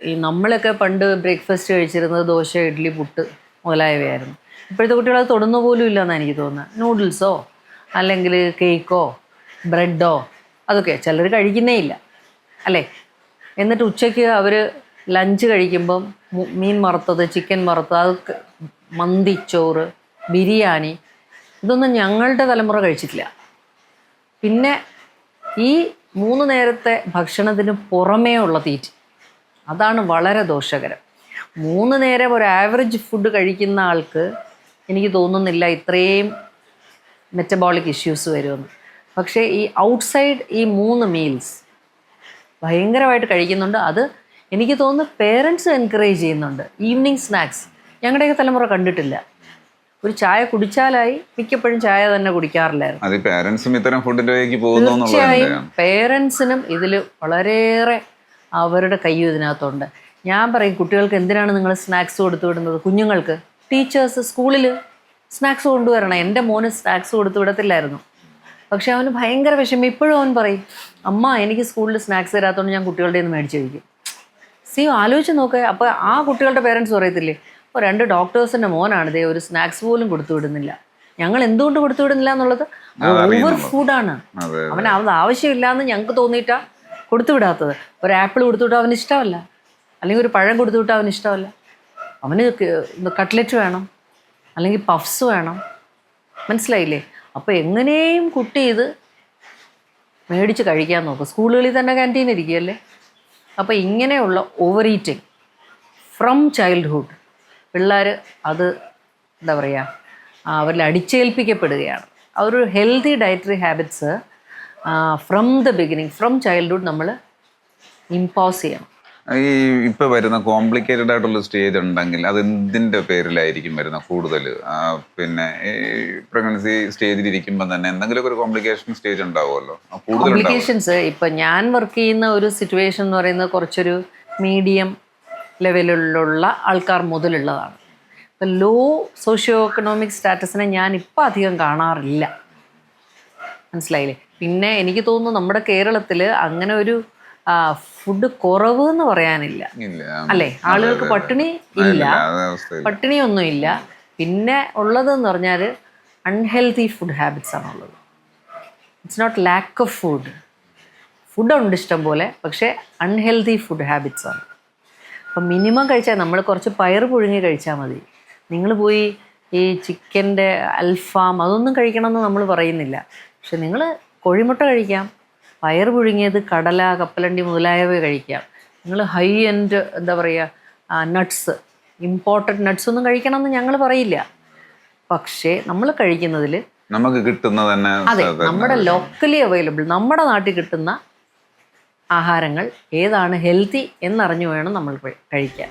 ഈ നമ്മളൊക്കെ പണ്ട് ബ്രേക്ക്ഫാസ്റ്റ് കഴിച്ചിരുന്നത് ദോശ, ഇഡ്ഡലി, പുട്ട് മുതലായവയായിരുന്നു. ഇപ്പോഴത്തെ കുട്ടികൾ അത് തൊടുന്ന പോലും ഇല്ലെന്നാണ് എനിക്ക് തോന്നുന്നത്. നൂഡിൽസോ അല്ലെങ്കിൽ കേക്കോ ബ്രെഡോ അതൊക്കെ ചിലർ കഴിക്കുന്നേ ഇല്ല അല്ലേ. എന്നിട്ട് ഉച്ചയ്ക്ക് അവർ ലഞ്ച് കഴിക്കുമ്പം മീൻ വറുത്തത്, ചിക്കൻ വറുത്തത്, അതൊക്കെ മന്തിച്ചോറ്, ബിരിയാണി, ഇതൊന്നും ഞങ്ങളുടെ തലമുറ കഴിച്ചിട്ടില്ല. പിന്നെ ഈ 3 നേരത്തെ ഭക്ഷണത്തിന് പുറമേ ഉള്ള തീറ്റ, അതാണ് വളരെ ദോഷകരം. 3 നേരം ഒരു ആവറേജ് ഫുഡ് കഴിക്കുന്ന ആൾക്ക് എനിക്ക് തോന്നുന്നില്ല ഇത്രയും മെറ്റബോളിക് ഇഷ്യൂസ് വരുമെന്ന്. പക്ഷേ ഈ ഔട്ട്സൈഡ് ഈ 3 മീൽസ് ഭയങ്കരമായിട്ട് കഴിക്കുന്നുണ്ട്. അത് എനിക്ക് തോന്നുന്നു പേരൻസ് എൻകറേജ് ചെയ്യുന്നുണ്ട്. ഈവനിങ് സ്നാക്സ് ഞങ്ങളുടെയൊക്കെ തലമുറ കണ്ടിട്ടില്ല. ഒരു ചായ കുടിച്ചാലായി, മിക്കപ്പോഴും ചായ തന്നെ കുടിക്കാറില്ലായിരുന്നു. തീർച്ചയായും പേരൻസിനും ഇതിൽ വളരെയേറെ അവരുടെ കയ്യും ഇതിനകത്തുണ്ട്. ഞാൻ പറയും, കുട്ടികൾക്ക് എന്തിനാണ് നിങ്ങൾ സ്നാക്സ് കൊടുത്തു വിടുന്നത്? കുഞ്ഞുങ്ങൾക്ക് ടീച്ചേഴ്സ് സ്കൂളിൽ സ്നാക്സ് കൊണ്ടുവരണം. എൻ്റെ മോന് സ്നാക്സ് കൊടുത്തു വിടത്തില്ലായിരുന്നു. പക്ഷെ അവന് ഭയങ്കര വിഷമം. ഇപ്പോഴും അവൻ പറയും, അമ്മ എനിക്ക് സ്കൂളിൽ സ്നാക്സ് തരാത്തതുകൊണ്ട് ഞാൻ കുട്ടികളുടെ നിന്ന് മേടിച്ച് കഴിക്കും. ആലോചിച്ച് നോക്കുക. അപ്പോൾ ആ കുട്ടികളുടെ പേരൻസ് പറയത്തില്ലേ, അപ്പോൾ 2 ഡോക്ടേഴ്സിൻ്റെ മോനാണ് ഇതേ ഒരു സ്നാക്സ് പോലും കൊടുത്തു വിടുന്നില്ല. ഞങ്ങൾ എന്തുകൊണ്ട് കൊടുത്തു വിടുന്നില്ല എന്നുള്ളത് ഓവർ ഫുഡാണ്. അവന് അത് ആവശ്യമില്ലാന്ന് ഞങ്ങൾക്ക് തോന്നിയിട്ടാണ് കൊടുത്തു വിടാത്തത്. ഒരു ആപ്പിൾ കൊടുത്തു വിട്ടാൽ അവന് ഇഷ്ടമല്ല, അല്ലെങ്കിൽ ഒരു പഴം കൊടുത്തു വിട്ടാൽ അവന് ഇഷ്ടമല്ല. അവന് കട്ട്ലറ്റ് വേണം, അല്ലെങ്കിൽ പഫ്സ് വേണം. മനസ്സിലായില്ലേ? അപ്പോൾ എങ്ങനെയും കുട്ടി ഇത് മേടിച്ച് കഴിക്കാൻ നോക്കും. സ്കൂളുകളിൽ തന്നെ ക്യാൻറ്റീൻ ഇരിക്കുകയല്ലേ. അപ്പോൾ ഇങ്ങനെയുള്ള ഓവർ ഈറ്റിംഗ് ഫ്രം ചൈൽഡ്ഹുഡ് പിള്ളേർ അത് എന്താ പറയുക, അവരിൽ അടിച്ചേൽപ്പിക്കപ്പെടുകയാണ്. ആ ഒരു healthy dietary habits from the beginning, from childhood നമ്മൾ ഇമ്പോസ് ചെയ്യണം. ഈ ഇപ്പൊ വരുന്ന കോംപ്ലിക്കേറ്റഡ് ആയിട്ടുള്ള സ്റ്റേജ് ഉണ്ടെങ്കിൽ അത് എന്തിന്റെ പേരിലായിരിക്കും വരുന്ന കൂടുതൽ? പിന്നെ പ്രഗ്നൻസി സ്റ്റേജിൽ ഇരിക്കുമ്പോൾ തന്നെ എന്തെങ്കിലും ഒരു കോംപ്ലിക്കേഷൻ സ്റ്റേജ് ഉണ്ടാവുമല്ലോ. കോംപ്ലിക്കേഷൻസ് ഇപ്പൊ ഞാൻ വർക്ക് ചെയ്യുന്ന ഒരു സിറ്റുവേഷൻ എന്ന് പറയുന്നത് കുറച്ചൊരു മീഡിയം ലെവലിലുള്ള ആൾക്കാർ മുതലുള്ളതാണ്. ഇപ്പം ലോ സോഷ്യോ എക്കണോമിക് സ്റ്റാറ്റസിനെ ഞാൻ ഇപ്പം അധികം കാണാറില്ല. മനസ്സിലായില്ലേ? പിന്നെ എനിക്ക് തോന്നുന്നു നമ്മുടെ കേരളത്തിൽ അങ്ങനെ ഒരു ഫുഡ് കുറവ് എന്ന് പറയാനില്ല അല്ലേ. ആളുകൾക്ക് പട്ടിണി ഇല്ല, പട്ടിണിയൊന്നും ഇല്ല. പിന്നെ ഉള്ളതെന്ന് പറഞ്ഞാൽ അൺഹെൽത്തി ഫുഡ് ഹാബിറ്റ്സ് ആണുള്ളത്. ഇറ്റ്സ് നോട്ട് ലാക്ക് ഓഫ് ഫുഡുണ്ട് ഇഷ്ടം പോലെ, പക്ഷേ അൺഹെൽത്തി ഫുഡ് ഹാബിറ്റ്സ് ആണ്. അപ്പം മിനിമം കഴിച്ചാൽ, നമ്മൾ കുറച്ച് പയർ പുഴുങ്ങി കഴിച്ചാൽ മതി. നിങ്ങൾ പോയി ഈ ചിക്കൻ്റെ അൽഫാം അതൊന്നും കഴിക്കണമെന്ന് നമ്മൾ പറയുന്നില്ല. പക്ഷെ നിങ്ങൾ കോഴിമുട്ട കഴിക്കാം, പയർ പുഴുങ്ങിയത്, കടല, കപ്പലണ്ടി മുതലായവ കഴിക്കാം. നിങ്ങൾ ഹൈ എൻഡ് എന്താ പറയുക നട്ട്സ്, ഇമ്പോർട്ടഡ് നട്ട്സ് ഒന്നും കഴിക്കണമെന്ന് ഞങ്ങൾ പറയില്ല. പക്ഷേ നമ്മൾ കഴിക്കുന്നതിൽ നമുക്ക് കിട്ടുന്ന തന്നെ, അതെ, നമ്മുടെ ലോക്കലി അവൈലബിൾ, നമ്മുടെ നാട്ടിൽ കിട്ടുന്ന ആഹാരങ്ങൾ ഏതാണ് ഹെൽത്തി എന്നറിഞ്ഞു വേണം നമ്മൾ കഴിക്കാൻ.